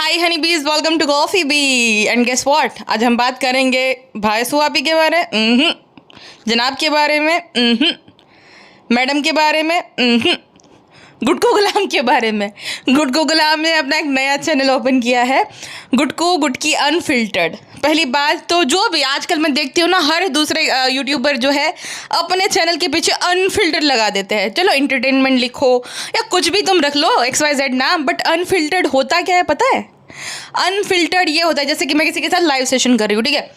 Hi honey bees, welcome to Coffee Bee. And guess what, आज हम बात करेंगे भाई सुहापी के बारे में, जनाब के बारे में, मैडम के बारे में, गुटकू गुलाम के बारे में। गुटकू गुलाम ने अपना एक नया चैनल ओपन किया है, गुटकू गुटकी अनफिल्टर्ड। पहली बात तो जो भी आजकल मैं देखती हूँ ना, हर दूसरे यूट्यूबर जो है अपने चैनल के पीछे अनफिल्टर्ड लगा देते हैं। चलो इंटरटेनमेंट लिखो या कुछ भी तुम रख लो, XYZ नाम, बट अनफिल्टर्ड होता क्या है पता है? अनफिल्टर्ड ये होता है जैसे कि मैं किसी के साथ लाइव सेशन कर रही हूँ, ठीक है।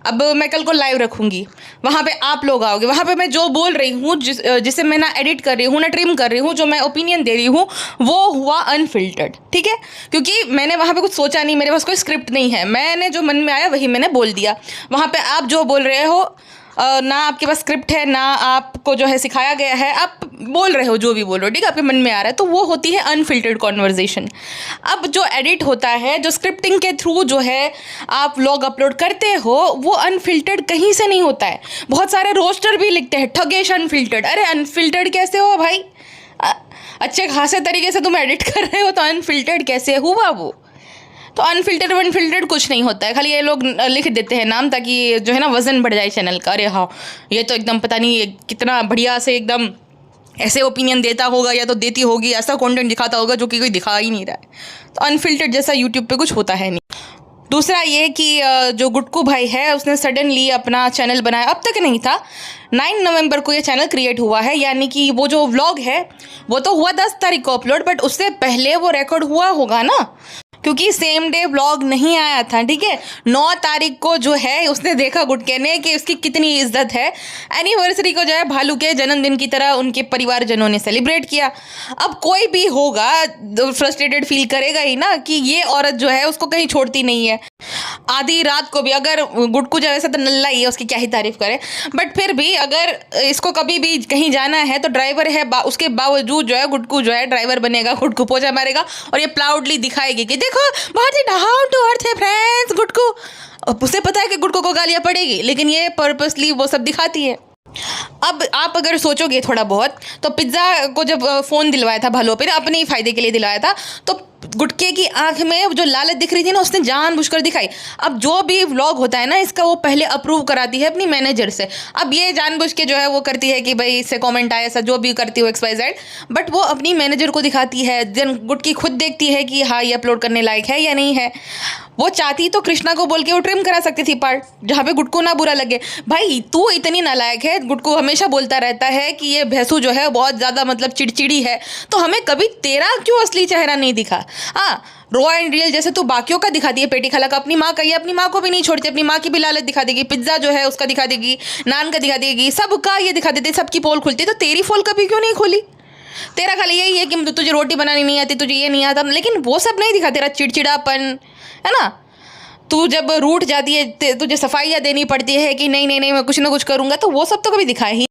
अब मैं कल को लाइव रखूँगी, वहाँ पे आप लोग आओगे, वहाँ पे मैं जो बोल रही हूँ, जिसे मैं ना एडिट कर रही हूँ ना ट्रिम कर रही हूँ, जो मैं ओपिनियन दे रही हूँ, वो हुआ अनफिल्टर्ड, ठीक है। क्योंकि मैंने वहाँ पे कुछ सोचा नहीं, मेरे पास कोई स्क्रिप्ट नहीं है, मैंने जो मन में आया वही मैंने बोल दिया। वहाँ पे आप जो बोल रहे हो, ना आपके पास स्क्रिप्ट है, ना आपको जो है सिखाया गया है, आप बोल रहे हो जो भी बोल रहे हो, ठीक है, आपके मन में आ रहा है, तो वो होती है अनफिल्टर्ड कॉन्वर्जेशन। अब जो एडिट होता है, जो स्क्रिप्टिंग के थ्रू जो है आप लोग अपलोड करते हो, वो अनफिल्टर्ड कहीं से नहीं होता है। बहुत सारे रोस्टर भी लिखते हैं ठगेश अनफिल्टर्ड। अरे अनफिल्टर्ड कैसे हो भाई? अच्छे खासे तरीके से तुम एडिट कर रहे हो तो अनफिल्टर्ड कैसे हुआ वो? तो अनफिल्टर्ड कुछ नहीं होता है, खाली ये लोग लिख देते हैं नाम ताकि जो है ना वज़न बढ़ जाए चैनल का। अरे हाँ, ये तो एकदम पता नहीं कितना बढ़िया से एकदम ऐसे ओपिनियन देता होगा या तो देती होगी, ऐसा कंटेंट दिखाता होगा जो कि कोई दिखा ही नहीं रहा है। तो अनफिल्टर्ड जैसा यूट्यूब पे कुछ होता है नहीं। दूसरा ये कि जो गुटकू भाई है उसने सडनली अपना चैनल बनाया, अब तक नहीं था। 9 नवंबर को ये चैनल क्रिएट हुआ है, यानी कि वो जो व्लॉग है वो तो हुआ 10 तारीख को अपलोड, बट उससे पहले वो रिकॉर्ड हुआ होगा ना, क्योंकि सेम डे व्लॉग नहीं आया था, ठीक है। 9 तारीख को जो है उसने देखा गुटके ने कि उसकी कितनी इज्जत है। एनिवर्सरी को जो है भालू के जन्मदिन की तरह उनके परिवारजनों ने सेलिब्रेट किया। अब कोई भी होगा फ्रस्ट्रेटेड फील करेगा ही ना कि ये औरत जो है उसको कहीं छोड़ती नहीं है। आधी रात को भी अगर गुटकू जो ऐसा तो नल्ला ही है, उसकी क्या ही तारीफ करें, बट फिर भी अगर इसको कभी भी कहीं जाना है तो ड्राइवर है, उसके बावजूद जो है गुटकू जो है ड्राइवर बनेगा, गुटकू पोछा मारेगा और ये प्राउडली दिखाएगी कि देखो बहुत ही डाउन टू अर्थ है फ्रेंड्स गुटकू। उसे पता है कि गुटकू को गालियाँ पड़ेगी, लेकिन ये पर्पसली वो सब दिखाती है। अब आप अगर सोचोगे थोड़ा बहुत, तो पिज्ज़ा को जब फ़ोन दिलवाया था भालो पे, अपने ही फ़ायदे के लिए दिलवाया था, तो गुटके की आंख में जो लालच दिख रही थी ना, उसने जानबूझकर दिखाई। अब जो भी व्लॉग होता है ना इसका, वो पहले अप्रूव कराती है अपनी मैनेजर से। अब ये जानबूझ के जो है वो करती है कि भाई इससे कमेंट आया, ऐसा जो भी करती हो XYZ, बट वो अपनी मैनेजर को दिखाती है। देन गुटकी खुद देखती है कि हाँ ये अपलोड करने लायक है या नहीं है। वो चाहती तो कृष्णा को बोल के वो ट्रिम करा सकती थी पार्ट, जहाँ पे गुटकू ना बुरा लगे। भाई तू इतनी नालायक है, गुटकू हमेशा बोलता रहता है कि ये भैंसू जो है बहुत ज़्यादा मतलब चिड़चिड़ी है, तो हमें कभी तेरा क्यों असली चेहरा नहीं दिखा? हाँ, रॉ एंड रियल जैसे तू बाकियों का दिखाती है, पेटी खाला का, अपनी माँ का, ये अपनी माँ को भी नहीं छोड़ती, अपनी माँ की भी लालच दिखा देगी, पिज्ज़ा जो है उसका दिखा देगी, नान का दिखा देगी, सबका ये दिखा देती, सबकी पोल खुलती, तो तेरी पोल कभी क्यों नहीं खोली? तेरा खाली यही है कि तुझे रोटी बनानी नहीं आती, तुझे ये नहीं आता, लेकिन वो सब नहीं दिखा, तेरा चिड़चिड़ापन है ना। तू जब रूठ जाती है, तुझे सफाइयाँ देनी पड़ती है कि नहीं नहीं नहीं मैं कुछ ना कुछ करूँगा, तो वो सब तो कभी दिखाए ही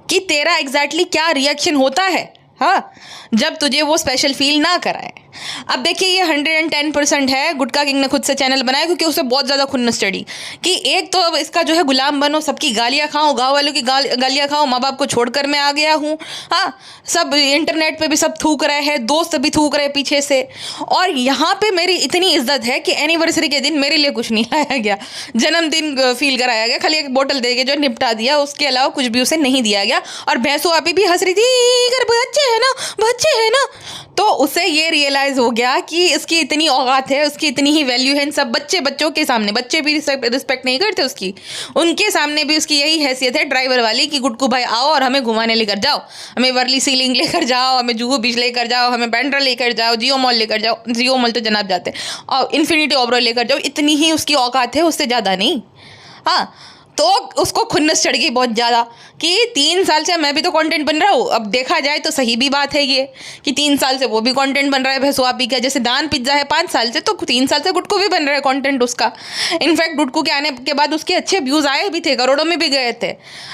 कि तेरा एग्जैक्टली क्या रिएक्शन होता है, हाँ, जब तुझे वो स्पेशल फील ना कराए। अब देखिए ये 110% है गुटका किंग ने खुद से चैनल बनाया, क्योंकि उसे बहुत ज़्यादा खुन्नस चढ़ी कि एक तो अब इसका जो है गुलाम बनो, सबकी गालियाँ खाओ, गाँव वालों की गालियाँ खाओ, माँ बाप को छोड़कर मैं आ गया हूँ, हाँ, सब इंटरनेट पे भी सब थूक रहे हैं, दोस्त भी थूक रहे पीछे से, और यहाँ पे मेरी इतनी इज्जत है कि एनिवर्सरी के दिन मेरे लिए कुछ नहीं लाया गया, जन्मदिन फील कराया गया, खाली एक बोतल दे के जो निपटा दिया, उसके अलावा कुछ भी उसे नहीं दिया गया। और भैंसो आपी भी हंस रही थी, अगर बच्चे है ना, बच्चे है ना, तो उसे ये रियलाइज़ हो गया कि इसकी इतनी औकात है, उसकी इतनी ही वैल्यू है इन सब बच्चों के सामने। बच्चे भी रिस्पेक्ट नहीं करते उसकी, उनके सामने भी उसकी यही हैसियत है ड्राइवर वाली कि गुटकू भाई आओ और हमें घुमाने लेकर जाओ, हमें वर्ली सीलिंग लेकर जाओ, हमें जुहू बीच लेकर जाओ, हमें बैंड्रा लेकर जाओ, जियो मॉल लेकर जाओ, जियो मॉल तो जनाब जाते हैं, और इन्फिनिटी ओबरॉय लेकर जाओ। इतनी ही उसकी औकात है, उससे ज़्यादा नहीं। हाँ, तो उसको खुन्नस चढ़ गई बहुत ज़्यादा कि 3 साल से मैं भी तो कंटेंट बन रहा हूँ। अब देखा जाए तो सही भी बात है ये कि 3 साल से वो भी कंटेंट बन रहा है भैंसो आप भी का, जैसे दान पिज्ज़ा है 5 साल से, तो 3 साल से गुटकू भी बन रहा है कंटेंट उसका। इनफैक्ट गुटकू के आने के बाद उसके अच्छे व्यूज़ आए भी थे, करोड़ों में भी गए थे।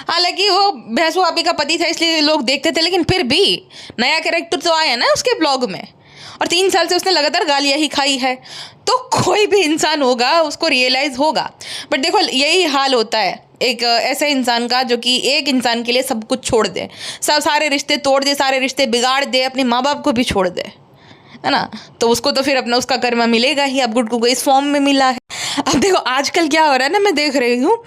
हालांकि वो भैंसो आप भी का पति था इसलिए लोग देखते थे, लेकिन फिर भी नया कैरेक्टर तो आया ना उसके ब्लॉग में, और 3 साल से उसने लगातार गालियाँ ही खाई है, तो कोई भी इंसान होगा उसको रियलाइज़ होगा। बट देखो यही हाल होता है एक ऐसे इंसान का जो कि एक इंसान के लिए सब कुछ छोड़ दे, सारे रिश्ते तोड़ दे, सारे रिश्ते बिगाड़ दे, अपने माँ बाप को भी छोड़ दे। है ना। तो उसको तो फिर अपना उसका कर्मा मिलेगा ही। अब गुड्डू को इस फॉर्म में मिला है। अब देखो आजकल क्या हो रहा है ना, मैं देख रही हूँ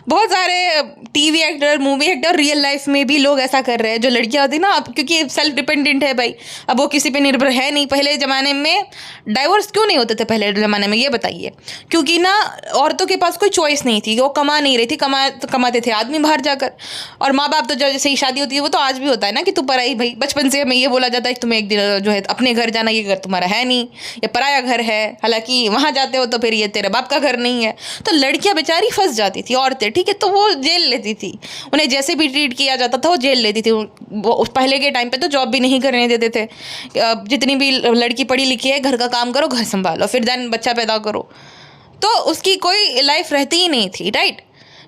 बहुत सारे TV actor, movie actor, real life में भी लोग ऐसा कर रहे हैं। जो लड़कियां होती ना, अब क्योंकि सेल्फ डिपेंडेंट है भाई, अब वो किसी पे निर्भर है नहीं। पहले ज़माने में डाइवोर्स क्यों नहीं होते थे पहले ज़माने में, ये बताइए? क्योंकि ना औरतों के पास कोई चॉइस नहीं थी, वो कमा नहीं रही थी, कमाते थे आदमी बाहर जाकर। और माँ बाप तो जैसे ही शादी होती है, वो तो आज भी होता है ना कि तू पराई, भाई बचपन से हमें ये बोला जाता है कि तुम्हें एक दिन जो है अपने घर जाना, ये घर तुम्हारा है नहीं, ये पराया घर है। हालांकि वहाँ जाते हो तो फिर ये तेरे बाप का घर नहीं है। तो लड़कियां बेचारी फंस जाती थी, औरतें, ठीक है, तो वो जेल लेती थी। उन्हें जैसे भी ट्रीट किया जाता था वो जेल लेती थी। वो पहले के टाइम पे तो जॉब भी नहीं करने देते थे। जितनी भी लड़की पढ़ी लिखी है, घर का काम करो, घर संभालो, फिर देन बच्चा पैदा करो। तो उसकी कोई लाइफ रहती ही नहीं थी, राइट?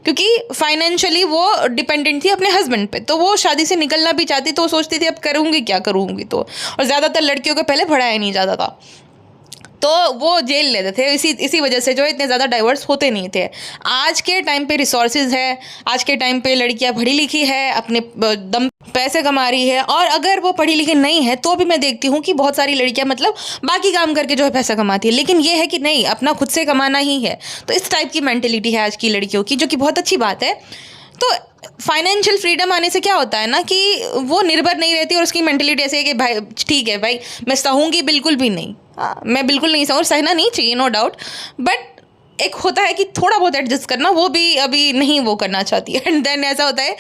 क्योंकि फाइनेंशियली वो डिपेंडेंट थी अपने हस्बैंड पे। तो वो शादी से निकलना भी चाहती, तो वो सोचती थी अब करूँगी क्या, करूँगी तो। और ज़्यादातर लड़कियों को पहले पढ़ाया नहीं जाता था, तो वो जेल लेते थे। इसी वजह से जो इतने ज़्यादा डाइवर्स होते नहीं थे। आज के टाइम पे रिसोर्सेज है, आज के टाइम पे लड़कियां पढ़ी लिखी है, अपने दम पैसे कमा रही है। और अगर वो पढ़ी लिखी नहीं है तो भी मैं देखती हूँ कि बहुत सारी लड़कियां मतलब बाकी काम करके जो है पैसा कमाती है। लेकिन ये है कि नहीं, अपना खुद से कमाना ही है। तो इस टाइप की मेंटेलिटी है आज की लड़कियों की, जो कि बहुत अच्छी बात है। तो फाइनेंशियल फ्रीडम आने से क्या होता है ना कि वो निर्भर नहीं रहती, और उसकी मेंटेलिटी ऐसी है कि भाई ठीक है भाई, मैं सहूँगी, बिल्कुल भी नहीं, मैं बिल्कुल नहीं सहूँ, सहना नहीं चाहिए, नो डाउट। बट एक होता है कि थोड़ा बहुत एडजस्ट करना, वो भी अभी नहीं वो करना चाहती है। एंड देन ऐसा होता है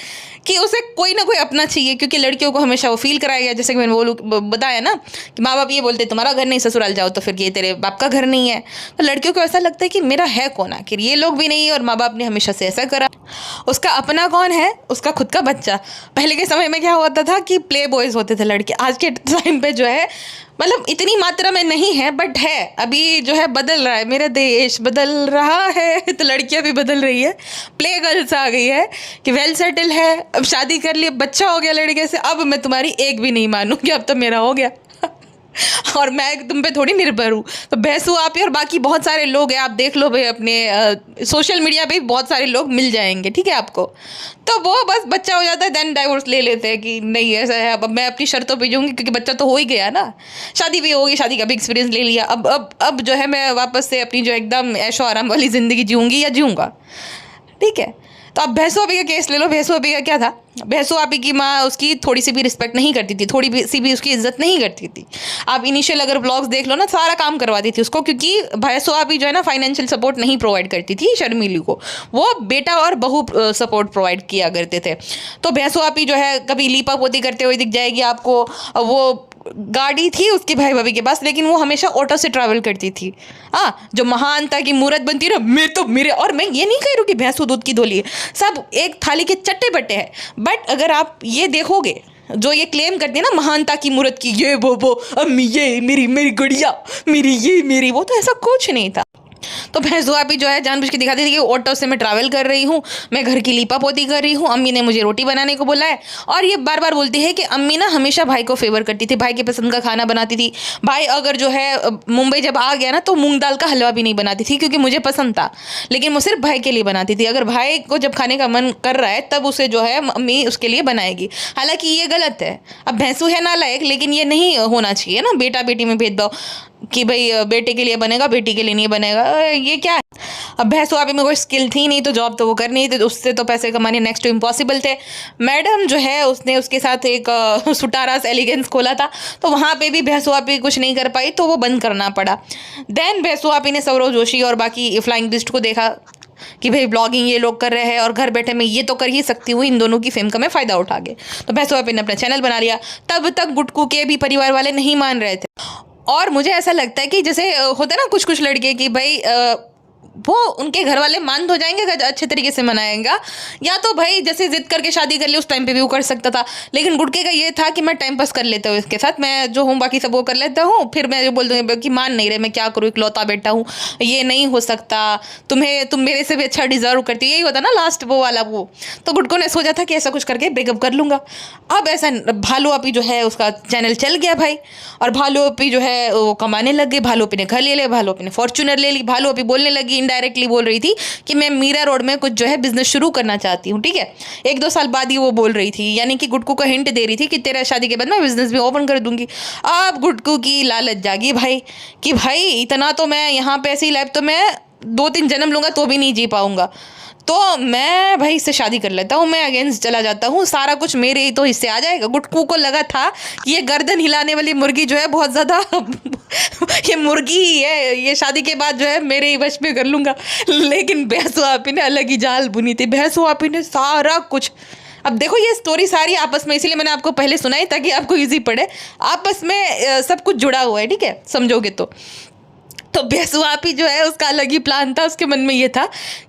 कि उसे कोई ना कोई अपना चाहिए, क्योंकि लड़कियों को हमेशा वो फील कराया गया, जैसे कि मैंने बताया ना कि माँ बाप ये बोलते तुम्हारा घर नहीं, ससुराल जाओ तो फिर ये तेरे बाप का घर नहीं है। तो लड़कियों को ऐसा लगता है कि मेरा है कौन, आखिर ये लोग भी नहीं है और माँ बाप ने हमेशा से ऐसा करा। उसका अपना कौन है? उसका खुद का बच्चा। पहले के समय में क्या होता था कि प्ले बॉयज़ होते थे लड़के। आज के टाइम पे जो है मतलब इतनी मात्रा में नहीं है, बट है। अभी जो है बदल रहा है, मेरा देश बदल रहा है, तो लड़कियां भी बदल रही है। प्ले गर्ल्स आ गई है कि वेल सेटल है, अब शादी कर ली, बच्चा हो गया लड़के से, अब मैं तुम्हारी एक भी नहीं मानूंगी, अब तो मेरा हो गया और मैं तुम पे थोड़ी निर्भर हूँ। तो भैंसू आप और बाकी बहुत सारे लोग हैं, आप देख लो भाई, अपने सोशल मीडिया पे बहुत सारे लोग मिल जाएंगे, ठीक है आपको। तो वो बस बच्चा हो जाता है, देन डाइवोर्स ले लेते हैं कि नहीं ऐसा है, अब मैं अपनी शर्तों पे जाऊँगी, क्योंकि बच्चा तो हो ही गया ना, शादी भी होगी, शादी का भी एक्सपीरियंस ले लिया, अब जो है मैं वापस से अपनी जो एकदम ऐशो आराम वाली ज़िंदगी जीऊँगी या जीऊँगा, ठीक है। तो अब भैंसू आपी का केस ले लो। भैंसू आपी का क्या था? भैंसू आपी की माँ उसकी थोड़ी सी भी रिस्पेक्ट नहीं करती थी, थोड़ी सी भी उसकी इज्जत नहीं करती थी। आप इनिशियल अगर ब्लॉग्स देख लो ना, सारा काम करवाती थी उसको, क्योंकि भैंसू आपी जो है ना फाइनेंशियल सपोर्ट नहीं प्रोवाइड करती थी शर्मिली को, वो बेटा और बहू सपोर्ट प्रोवाइड किया करते थे। तो भैंसू आपी जो है कभी लीपा पोती करते हुए दिख जाएगी आपको। वो गाड़ी थी उसके भाई भाभी के पास, लेकिन वो हमेशा ऑटो से ट्रैवल करती थी। हाँ, जो महानता की मूर्त बनती है ना, मेरे और मैं ये नहीं कह रही हूँ कि भैंसू दूध की धोली है, सब एक थाली के चट्टे बट्टे हैं। बट अगर आप ये देखोगे, जो ये क्लेम करती है ना महानता की मूर्त की, ये वो अम्मी ये मेरी गुड़िया, मेरी वो, तो ऐसा कुछ नहीं था। तो भैंसू आपी जो है जानबूझ के दिखाती थी कि ऑटो से मैं ट्रैवल कर रही हूँ, मैं घर की लीपा पोती कर रही हूँ, अम्मी ने मुझे रोटी बनाने को बोला है। और ये बार बार बोलती है कि अम्मी ना हमेशा भाई को फेवर करती थी, भाई के पसंद का खाना बनाती थी। भाई अगर जो है मुंबई जब आ गया ना, तो मूंग दाल का हलवा भी नहीं बनाती थी, क्योंकि मुझे पसंद था, लेकिन वो सिर्फ भाई के लिए बनाती थी। अगर भाई को जब खाने का मन कर रहा है तब उसे जो है अम्मी उसके लिए बनाएगी। हालांकि ये गलत है। अब भैंसू है नालायक, लेकिन ये नहीं होना चाहिए ना बेटा बेटी में भेदभाव, कि भाई बेटे के लिए बनेगा बेटी के लिए नहीं बनेगा, ये क्या है। अब भैंसू आपी में कोई स्किल थी नहीं, तो जॉब तो वो करनी थी, तो उससे तो पैसे कमाने नेक्स्ट टू इम्पॉसिबल थे। मैडम जो है उसने उसके साथ एक सुटारास एलिगेंस खोला था, तो वहाँ पे भी भैंसू आपी कुछ नहीं कर पाई, तो वो बंद करना पड़ा। देन भैंसू आपी ने सौरव जोशी और बाकी फ्लाइंग बिस्ट को देखा कि भाई ब्लॉगिंग ये लोग कर रहे हैं और घर बैठे मैं ये तो कर ही सकती हूँ, इन दोनों की फेम का मैं फ़ायदा उठा के। तो भैंसू आपी ने अपना चैनल बना लिया। तब तक गुटकू के भी परिवार वाले नहीं मान रहे थे। और मुझे ऐसा लगता है कि जैसे होता है ना कुछ लड़के कि भाई वो उनके घर वाले मान तो जाएंगे, अच्छे तरीके से मनाएंगा, या तो भाई जैसे जिद करके शादी कर ली, उस टाइम पे भी वो कर सकता था। लेकिन गुटके का ये था कि मैं टाइम पास कर लेता हूँ इसके साथ, मैं जो हूँ बाकी सब वो कर लेता हूँ, फिर मैं जो बोल दूँगी कि मान नहीं रहे, मैं क्या करूँ, इकलौता बेटा हूँ, ये नहीं हो सकता, तुम मेरे से भी अच्छा डिजर्व करती, यही होता ना लास्ट वो वाला वो। तो गुटको ने सोचा था कि ऐसा कुछ करके ब्रेकअप कर लूँगा। अब ऐसा भालू आपी जो है उसका चैनल चल गया भाई, और भालू आपी जो है वो कमाने लग गई। भालू आपी ने घर ले लिया, भालू आपी ने फॉर्च्यूनर ले ली, भालू आपी बोलने लगी इनडायरेक्टली बोल रही थी कि मैं मीरा रोड में कुछ जो है बिजनेस शुरू करना चाहती हूँ, ठीक है। 1-2 साल बाद ही वो बोल रही थी, यानी कि गुड्डू को हिंट दे रही थी कि तेरा शादी के बाद मैं बिजनेस भी ओपन कर दूंगी। अब गुड्डू की लालच जागी भाई कि भाई इतना तो मैं यहाँ पे ऐसी लाइफ तो मैं 2-3 जन्म लूँगा तो भी नहीं जी पाऊँगा, तो मैं भाई इससे शादी कर लेता हूँ, मैं अगेंस्ट चला जाता हूँ, सारा कुछ मेरे ही तो हिस्से आ जाएगा। गुड्डू को लगा था कि ये गर्दन हिलाने वाली मुर्गी जो है बहुत ज़्यादा ये मुर्गी ही है, ये शादी के बाद जो है मेरे ही वश में कर लूँगा। लेकिन भैंसो आपी ने अलग ही जाल बुनी थी। भैंसो आपी ने सारा कुछ, अब देखो ये स्टोरी सारी आपस में, इसीलिए मैंने आपको पहले सुनाई ताकि आपको इजी पड़े, आपस में सब कुछ जुड़ा हुआ है, ठीक है, समझोगे तो भैंसो आपी जो है उसका अलग ही प्लान था। उसके मन में ये था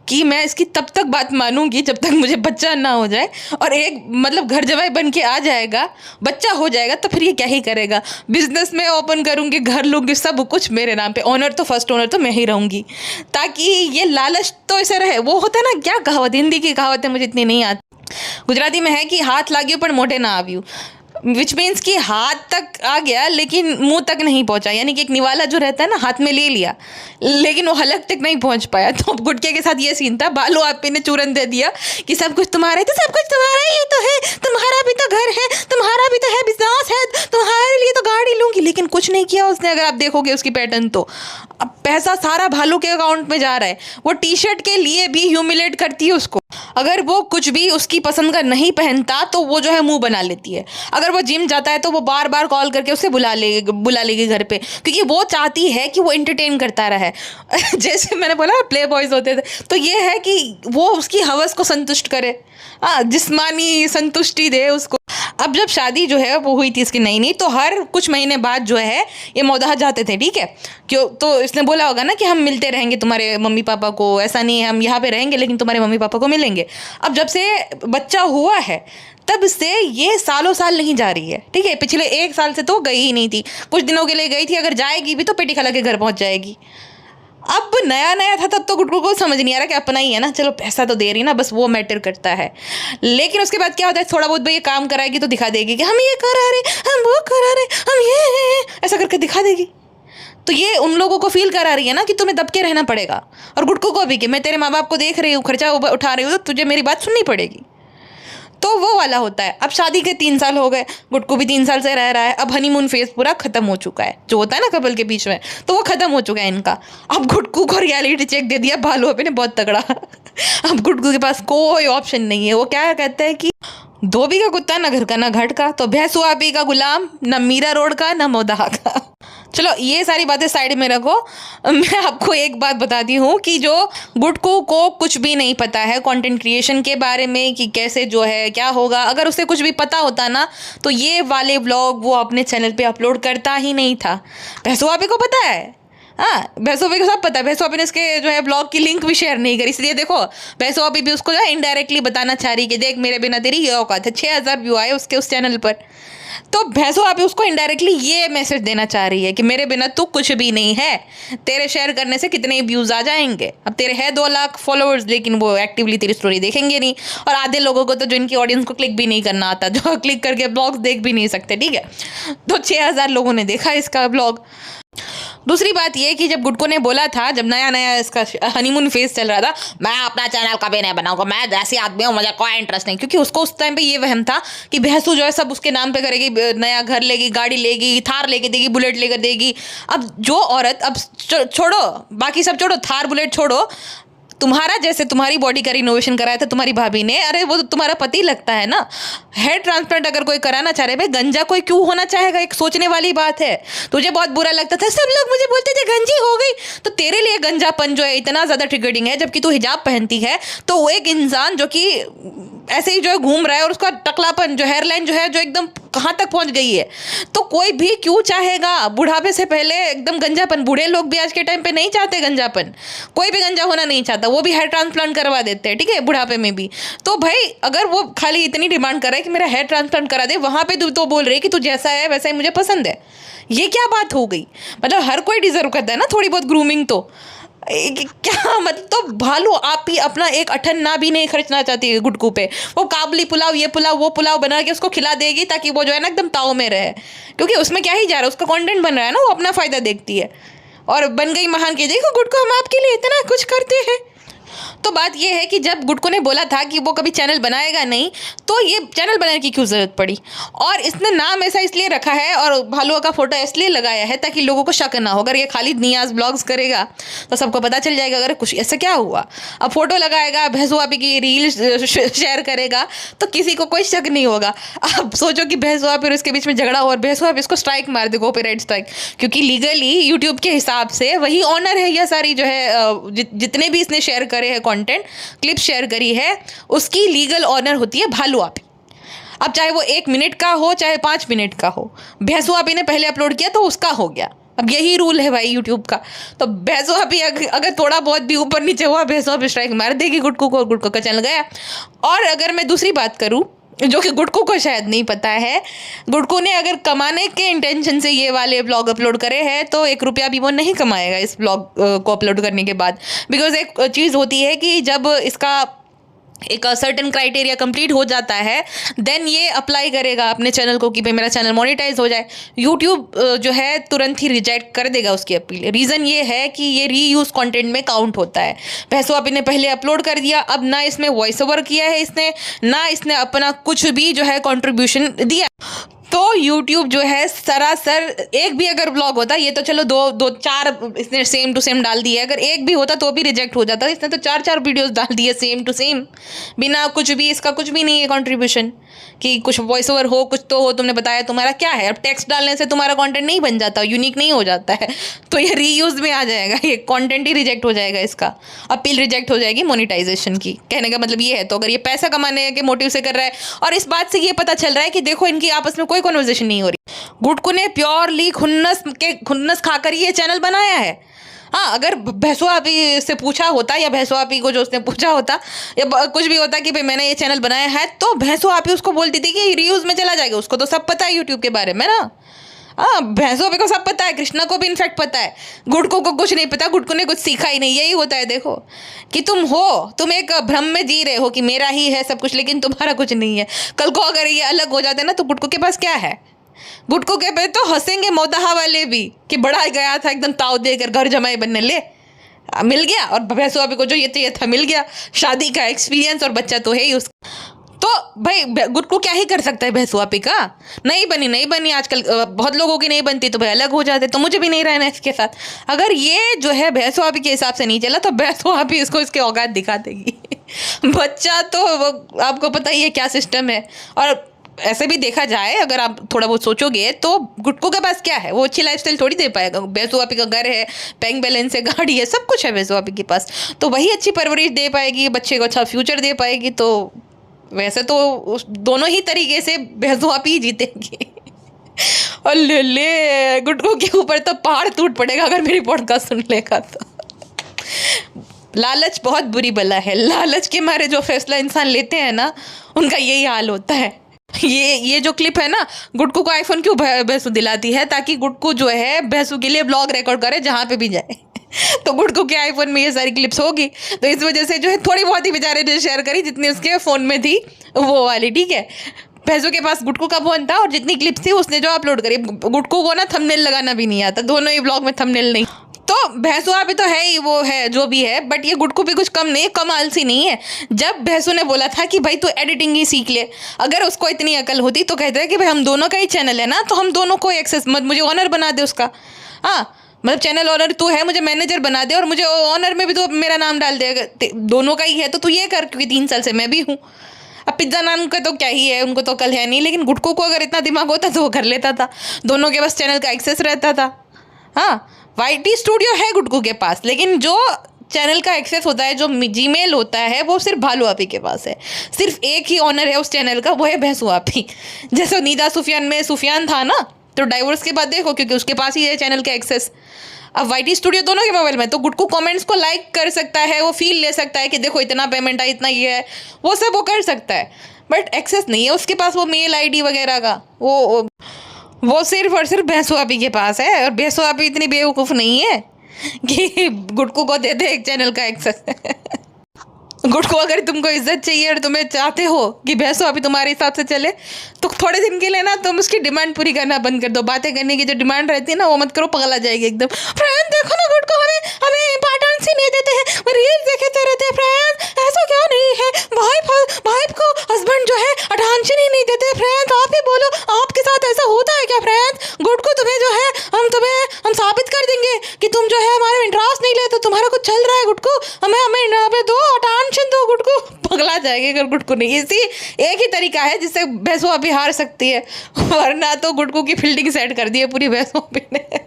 कि मैं इसकी तब तक बात मानूंगी जब तक मुझे बच्चा ना हो जाए, और एक मतलब घर जवाई बन के आ जाएगा, बच्चा हो जाएगा तो फिर ये क्या ही करेगा, बिजनेस में ओपन करूंगी, घर लूंगी, सब कुछ मेरे नाम पे, ऑनर तो फर्स्ट ऑनर तो मैं ही रहूंगी, ताकि ये लालच तो ऐसे रहे। वो होता है ना, क्या कहावत, हिंदी की कहावत है, मुझे इतनी नहीं आती, गुजराती में है कि हाथ लागियो पर मोटे ना आवियो, विच मीन्स कि हाथ तक आ गया लेकिन मुंह तक नहीं पहुंचा, यानी कि एक निवाला जो रहता है ना, हाथ में ले लिया लेकिन वो हलक तक नहीं पहुंच पाया। तो गुटके के साथ ये सीन था, बालू आपी ने चूरन दे दिया कि सब कुछ तुम्हारा है, तो सब कुछ तुम्हारा ही तो है, तुम्हारा भी तो घर है, तुम्हारा भी तो है बिजनेस है, तुम्हारे लिए तो गाड़ी लूंगी, लेकिन कुछ नहीं किया उसने। अगर आप देखोगे उसकी पैटर्न तो अब पैसा सारा भालू के अकाउंट में जा रहा है, वो टी शर्ट के लिए भी ह्यूमिलेट करती है उसको, अगर वो कुछ भी उसकी पसंद का नहीं पहनता तो वो जो है मुंह बना लेती है, अगर वो जिम जाता है तो वो बार बार कॉल करके उसे बुला लेगी घर पे, क्योंकि वो चाहती है कि वो एंटरटेन करता रहे। जैसे मैंने बोला प्ले बॉयज होते थे, तो ये है कि वो उसकी हवस को संतुष्ट करे, जिस्मानी संतुष्टि दे उसको। अब जब शादी जो है वो हुई थी इसकी नई नई, तो हर कुछ महीने बाद जो है ये मौदाह जाते थे, ठीक है, क्यों, तो इसने बोला होगा ना कि हम मिलते रहेंगे तुम्हारे मम्मी पापा को, ऐसा नहीं है हम यहाँ पे रहेंगे लेकिन तुम्हारे मम्मी पापा को मिलेंगे। अब जब से बच्चा हुआ है तब से ये सालों साल नहीं जा रही है, ठीक है, पिछले 1 साल से तो गई ही नहीं थी, कुछ दिनों के लिए गई थी, अगर जाएगी भी तो पेटी खला के घर पहुंच जाएगी। अब नया नया था तब तो गुड्डू को समझ नहीं आ रहा कि अपना ही है ना, चलो पैसा तो दे रही ना, बस वो मैटर करता है। लेकिन उसके बाद क्या होता है, थोड़ा बहुत भाई ये काम कराएगी तो दिखा देगी कि हम ये करा रहे, हम वो करा रहे, हम ये ऐसा करके दिखा देगी। तो ये उन लोगों को फील करा रही है ना कि तुम्हें दब के रहना पड़ेगा, और गुड्डू को भी कि मैं तेरे माँ बाप को देख रही हूँ, खर्चा उठा रही हूँ, तो तुझे मेरी बात सुननी पड़ेगी। तो वो वाला होता है। अब शादी के 3 साल हो गए, गुड्डू भी 3 साल से रह रहा है, अब हनीमून फेज पूरा खत्म हो चुका है, जो होता है ना कपल के बीच में, तो वो खत्म हो चुका है इनका। अब गुड्डू को रियलिटी चेक दे दिया भालू आपी ने बहुत तगड़ा। अब गुड्डू के पास कोई ऑप्शन नहीं है, वो क्या कहते हैं कि धोबी का कुत्ता ना घर का ना घाट का, तो भैंसो आपी का गुलाम, ना मीरा रोड का ना मौदाह का। चलो ये सारी बातें साइड में रखो, मैं आपको एक बात बताती हूँ कि जो गुड्डू को कुछ भी नहीं पता है कंटेंट क्रिएशन के बारे में कि कैसे जो है क्या होगा, अगर उसे कुछ भी पता होता ना तो ये वाले व्लॉग वो अपने चैनल पे अपलोड करता ही नहीं था। भैंसो आपी को पता है, हाँ भैंसो आपी को सब पता है, भैंसो आपी ने इसके जो है ब्लॉग की लिंक भी शेयर नहीं करी, इसलिए देखो भैंसो आपी भी उसको जो है इनडायरेक्टली बताना चाह रही कि देख मेरे बिना तेरी ये औकात है। 6000 व्यू आए उसके उस चैनल पर, तो भैंसो आपी उसको इनडायरेक्टली ये मैसेज देना चाह रही है कि मेरे बिना तू कुछ भी नहीं है, तेरे शेयर करने से कितने व्यूज़ आ जाएंगे। अब तेरे है 2 लाख फॉलोअर्स, लेकिन वो एक्टिवली तेरी स्टोरी देखेंगे नहीं, और आधे लोगों को तो जो इनकी ऑडियंस को क्लिक भी नहीं करना आता, जो क्लिक करके ब्लॉग्स देख भी नहीं सकते, ठीक है, तो 6000 लोगों ने देखा इसका ब्लॉग। दूसरी बात ये कि जब गुड्डू ने बोला था, जब नया नया इसका हनीमून फेज चल रहा था, मैं अपना चैनल कभी नहीं बनाऊंगा, मैं जैसी आदमी हूँ मुझे कोई इंटरेस्ट नहीं, क्योंकि उसको उस टाइम पे ये वहम था कि भैंसू जो है सब उसके नाम पे करेगी, नया घर लेगी, गाड़ी लेगी, थार लेके देगी, बुलेट लेकर देगी। अब जो औरत, अब छोड़ो बाकी सब छोड़ो, थार बुलेट छोड़ो, तुम्हारा जैसे तुम्हारी बॉडी का रिनोवेशन कराया था तुम्हारी भाभी ने, अरे वो तो तुम्हारा पति लगता है ना। हेयर ट्रांसप्लांट अगर कोई कराना चाह रहे, भाई गंजा कोई क्यों होना चाहेगा, एक सोचने वाली बात है। तुझे बहुत बुरा लगता था, सब लोग मुझे बोलते थे गंजी हो गई, तो तेरे लिए गंजापन जो है इतना ज़्यादा ट्रिगरिंग है, जबकि तू हिजाब पहनती है, तो वो एक इंसान जो कि ऐसे ही जो है घूम रहा है और उसका टकलापन जो हेयरलाइन जो है जो एकदम कहाँ तक पहुँच गई है, तो कोई भी क्यों चाहेगा बुढ़ापे से पहले एकदम गंजापन। बूढ़े लोग भी आज के टाइम पे नहीं चाहते गंजापन, कोई भी गंजा होना नहीं चाहता, वो भी हेयर ट्रांसप्लांट करवा देते हैं, ठीक है, बुढ़ापे में भी। तो भाई अगर वो खाली इतनी डिमांड कर रहा है कि मेरा हेयर ट्रांसप्लांट करा दे, वहाँ पे तो बोल रही है कि तू जैसा है वैसा ही मुझे पसंद है, ये क्या बात हो गई। मतलब हर कोई डिजर्व करता है ना थोड़ी बहुत ग्रूमिंग, तो क्या मतलब। तो भालू आपी अपना एक अठन्ना भी नहीं खर्चना चाहती है गुड्डू पे, वो काबली पुलाव, ये पुलाव, वो पुलाव बना के उसको खिला देगी ताकि वो जो है ना एकदम ताव में रहे, क्योंकि उसमें क्या ही जा रहा है, उसका कंटेंट बन रहा है ना, वो अपना फ़ायदा देखती है। और बन गई महान कि देखो गुटको हम आपके लिए इतना कुछ करते हैं। तो बात यह है कि जब गुटको ने बोला था कि वो कभी चैनल बनाएगा नहीं, तो ये चैनल बनाने की क्यों ज़रूरत पड़ी। और इसने नाम ऐसा इसलिए रखा है और भालुआ का फोटो इसलिए लगाया है ताकि लोगों को शक ना हो। अगर ये खालिद नियाज ब्लॉग्स करेगा तो सबको पता चल जाएगा अगर कुछ ऐसा क्या हुआ। अब फोटो लगाएगा, भैंसू आपी की रील शेयर करेगा तो किसी को कोई शक नहीं होगा। अब सोचो कि भैंसू आपी और इसके बीच में झगड़ा हो और भैंसू आपी इसको स्ट्राइक मार दे, कॉपीराइट स्ट्राइक, क्योंकि लीगली यूट्यूब के हिसाब से वही ऑनर है। यह सारी जो है जितने भी इसने शेयर करे हैं कंटेंट, क्लिप शेयर करी है, उसकी लीगल ऑनर होती है भालू आपी। अब चाहे वो 1 मिनट का हो चाहे 5 मिनट का हो, भैंसू आपी ने पहले अपलोड किया तो उसका हो गया। अब यही रूल है भाई यूट्यूब का। तो भैंसू आपी अगर थोड़ा बहुत भी ऊपर नीचे हुआ, भैंसू आपी स्ट्राइक मार देगी गुटको को, गुटको का चैनल गया। और अगर मैं दूसरी बात करूं जो कि गुटको को शायद नहीं पता है, गुटको ने अगर कमाने के इंटेंशन से ये वाले ब्लॉग अपलोड करे हैं तो 1 रुपया भी वो नहीं कमाएगा इस ब्लॉग को अपलोड करने के बाद। बिकॉज एक चीज़ होती है कि जब इसका एक सर्टेन क्राइटेरिया कंप्लीट हो जाता है देन ये अप्लाई करेगा अपने चैनल को कि भाई मेरा चैनल मोनेटाइज हो जाए। यूट्यूब जो है तुरंत ही रिजेक्ट कर देगा उसकी अपील। रीज़न ये है कि ये रीयूज कंटेंट में काउंट होता है। भैंसू आपी ने पहले अपलोड कर दिया, अब ना इसमें वॉइस ओवर किया है इसने, ना इसने अपना कुछ भी जो है कंट्रीब्यूशन दिया। तो YouTube जो है सरासर एक भी अगर ब्लॉग होता, ये तो चलो दो चार इसने सेम टू सेम डाल दिया, अगर एक भी होता तो भी रिजेक्ट हो जाता। इसने तो 4 वीडियोस डाल दिए सेम टू सेम, बिना कुछ भी, इसका कुछ भी नहीं है कंट्रीब्यूशन कि कुछ वॉइस ओवर हो, कुछ तो हो। तुमने बताया तुम्हारा क्या है, अब टेक्स्ट डालने से तुम्हारा कंटेंट नहीं बन जाता, यूनिक नहीं हो जाता है, तो ये रीयूज में आ जाएगा, ये कंटेंट ही रिजेक्ट हो जाएगा, इसका अपील रिजेक्ट हो जाएगी मोनेटाइजेशन की। कहने का मतलब ये है। तो अगर ये पैसा कमाने के मोटिव से कर रहा है, और इस बात से ये पता चल रहा है कि देखो इनकी आपस में कोई कन्वर्सेशन नहीं हो रही। गुटको ने प्योरली खुन्नस खाकर ये चैनल बनाया है। हाँ, अगर भैंसू आपी से पूछा होता या भैंसू आपी को जो उसने पूछा होता या कुछ भी होता कि भाई मैंने ये चैनल बनाया है, तो भैंसू आपी उसको बोलती थी कि रीयूज में चला जाएगा। उसको तो सब पता है यूट्यूब के बारे में ना। हाँ, भैंसू आपी को सब पता है, कृष्णा को भी इनफैक्ट पता है। गुटको को कुछ नहीं पता, गुटको ने कुछ सीखा ही नहीं। यही होता है देखो कि तुम एक भ्रम में जी रहे हो कि मेरा ही है सब कुछ, लेकिन तुम्हारा कुछ नहीं है। कल को अगर ये अलग हो जाते ना तो गुटको के पास क्या है। गुटको के पे तो हंसेंगे मोदाहा वाले भी कि बड़ा गया था एकदम ताव देकर घर जमाई बनने, ले मिल गया। और भैंसू आपी को जो ये चाहिए था मिल गया, शादी का एक्सपीरियंस और बच्चा तो है ही उसका। तो भाई गुटको क्या ही कर सकता है भैंसू आपी का। नहीं बनी आजकल बहुत लोगों की नहीं बनती तो भाई अलग हो जाते। तो मुझे भी नहीं रहना इसके साथ। अगर ये जो है भैंसू आपी के हिसाब से नहीं चला तो भैंसू आपी इसको इसके औकात दिखा देगी। बच्चा तो आपको पता ही है क्या सिस्टम है। और ऐसे भी देखा जाए, अगर आप थोड़ा बहुत सोचोगे तो गुटको के पास क्या है, वो अच्छी लाइफस्टाइल थोड़ी दे पाएगा। भैंसू आपी का घर है, बैंक बैलेंस है, गाड़ी है, सब कुछ है भैंसू आपी के पास। तो वही अच्छी परवरिश दे पाएगी, बच्चे को अच्छा फ्यूचर दे पाएगी। तो वैसे तो दोनों ही तरीके से भैंसू आपी ही जीतेंगी। और ले गुटको के ऊपर तो पहाड़ टूट पड़ेगा अगर मेरी पॉडकास्ट सुन लेगा तो। लालच बहुत बुरी बला है। लालच के मारे जो फैसला इंसान लेते हैं ना, उनका यही हाल होता है। ये जो क्लिप है ना, गुटको को आईफोन क्यों भैंसू दिलाती है, ताकि गुटको जो है भैंसू के लिए ब्लॉग रिकॉर्ड करे जहाँ पे भी जाए। तो गुटको के आईफोन में ये सारी क्लिप्स होगी, तो इस वजह से जो है थोड़ी बहुत ही बेचारे ने शेयर करी जितनी उसके फ़ोन में थी वो वाली, ठीक है। भैंसू के पास गुटको का फ़ोन था और जितनी क्लिप्स थी उसने जो अपलोड करी। गुटको को ना थंबनेल लगाना भी नहीं आता, दोनों ही ब्लॉग में थंबनेल नहीं। तो भैंसू आपी तो है ही, वो है जो भी है, बट ये गुटको भी कुछ कम नहीं, कम आलसी नहीं है। जब भैंसू ने बोला था कि भाई तू एडिटिंग ही सीख ले, अगर उसको इतनी अकल होती तो कहता है कि भाई हम दोनों का ही चैनल है ना, तो हम दोनों को एक्सेस मत, मुझे ऑनर बना दे उसका। हाँ, मतलब चैनल ऑनर तू है, मुझे मैनेजर बना दे और मुझे ऑनर में भी तो मेरा नाम डाल दे। अगर दोनों का ही है तो तू ये कर, क्योंकि 3 साल से मैं भी हूँ। अब पिज्ज़ा नाम का तो क्या ही है, उनको तो कल है नहीं, लेकिन गुटको को अगर इतना दिमाग होता तो वो कर लेता था। दोनों के पास चैनल का एक्सेस रहता था। हाँ, वाईटी स्टूडियो है गुटको के पास, लेकिन जो चैनल का एक्सेस होता है, जो जीमेल होता है, वो सिर्फ भालू आपी के पास है। सिर्फ एक ही ऑनर है उस चैनल का, वो है भैंसू आपी। जैसे नीदा सुफियान में सुफियान था ना, तो डाइवोर्स के बाद देखो, क्योंकि उसके पास ही है चैनल का एक्सेस। अब वाईटी स्टूडियो दोनों के मोबाइल में, तो गुटको कमेंट्स को लाइक कर सकता है, वो फील ले सकता है कि देखो इतना पेमेंट है, इतना ये है, वो सब वो कर सकता है, बट एक्सेस नहीं है उसके पास वो मेल आईडी वगैरह का। वो सिर्फ और सिर्फ भैंसू आपी के पास है। और भैंसू आपी इतनी बेवकूफ़ नहीं है कि गुटको को दे दे एक चैनल का एक्सेस। गुटको अगर तुमको इज्जत चाहिए और तुम्हें चाहते हो कि भैंसो अभी तुम्हारे हिसाब से चले, तो थोड़े दिन के लिए ना तुम उसकी डिमांड पूरी करना बंद कर दो। बातें करने की जो डिमांड रहती है ना वो मत करो, पगला जाएगी एकदम। फ्रेंड देखो ना गुटको हमें हमें इंपॉर्टेंस ही नहीं देते हैं, रील्स देखते रहते हैं। फ्रेंड ऐसा क्या नहीं है, वाइफ को हस्बैंड जो है अटेंशन ही नहीं देते। फ्रेंड आप ही बोलो, आपके साथ ऐसा होता है क्या? फ्रेंड गुटको तुम्हें जो है हम साबित कर देंगे कि तुम जो है हमारे इंटरेस्ट नहीं लेते, तुम्हारा कुछ चल रहा है गुटको, हमें दो अटेंशन दो। गुटको पगला जाएगी अगर गुटको नहीं। इसी एक ही तरीका है जिससे भैंसो अभी हार सकती है, वरना तो गुटको की फील्डिंग सेट कर दी है पूरी भैंसो अभी ने।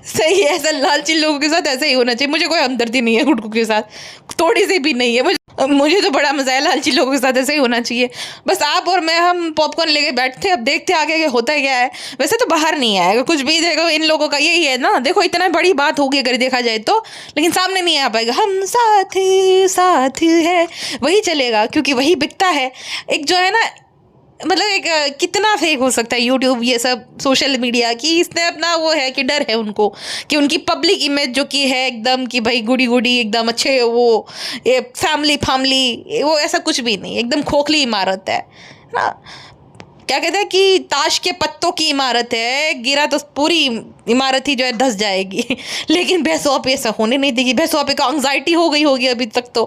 सही है, ऐसा लालची लोगों के साथ ऐसा ही होना चाहिए। मुझे कोई हमदर्दी नहीं है गुटको के साथ, थोड़ी सी भी नहीं है। मुझे तो बड़ा मजा है, लालची लोगों के साथ ऐसा ही होना चाहिए। बस आप और मैं, हम पॉपकॉर्न लेके बैठते, अब देखते आगे के होता क्या है। वैसे तो बाहर नहीं आएगा कुछ भी, देखो इन लोगों का यही है ना। देखो इतना बड़ी बात होगी अगर देखा जाए तो, लेकिन सामने नहीं आ पाएगा। हम साथ साथ है वही चलेगा, क्योंकि वही बिकता है। एक जो है ना, मतलब एक कितना फेक हो सकता है यूट्यूब, ये सब सोशल मीडिया की। इसने अपना वो है कि डर है उनको कि उनकी पब्लिक इमेज जो कि है एकदम कि भाई गुडी गुडी एकदम अच्छे, वो ये फैमिली वो ऐसा कुछ भी नहीं, एकदम खोखली इमारत है ना। क्या कहते हैं कि ताश के पत्तों की इमारत है, गिरा तो पूरी इमारत ही जो है धस जाएगी। लेकिन भैंसो आप ऐसा होने नहीं देगी। भैंसो आप को एंग्जाइटी हो गई होगी अभी तक तो।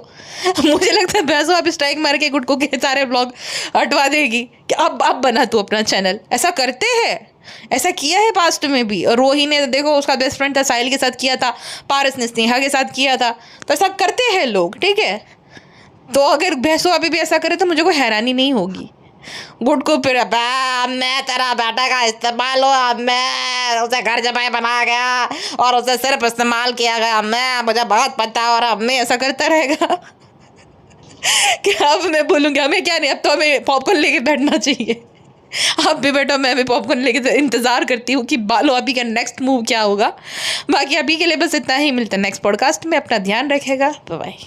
मुझे लगता है भैंसो आप स्ट्राइक मार के गुटको के सारे ब्लॉग हटवा देगी कि अब बना तू अपना चैनल। ऐसा करते हैं, ऐसा किया है पास्ट में भी। और रोही ने देखो, उसका बेस्ट फ्रेंड था, साहिल के साथ किया था, पारस ने स्नेहा के साथ किया था। तो ऐसा करते हैं लोग, ठीक है। तो अगर भैंसो अभी भी ऐसा करे तो मुझे कोई हैरानी नहीं होगी। गुटको फिर मैं तेरा बेटा का इस्तेमाल हुआ, मैं उसे घर जमाई बनाया गया और उसे सिर्फ इस्तेमाल किया गया, मुझे बहुत पता, और अब मैं ऐसा करता रहेगा। क्या अब मैं बोलूँगी हमें क्या नहीं, अब तो हमें पॉपकॉर्न लेके बैठना चाहिए। आप भी बैठो, मैं भी पॉपकॉर्न लेके इंतज़ार करती हूँ कि बालो अभी का नेक्स्ट मूव क्या होगा। बाकी अभी के लिए बस इतना ही, मिलता है नेक्स्ट पॉडकास्ट में। अपना ध्यान रखेगा, बाय बाय।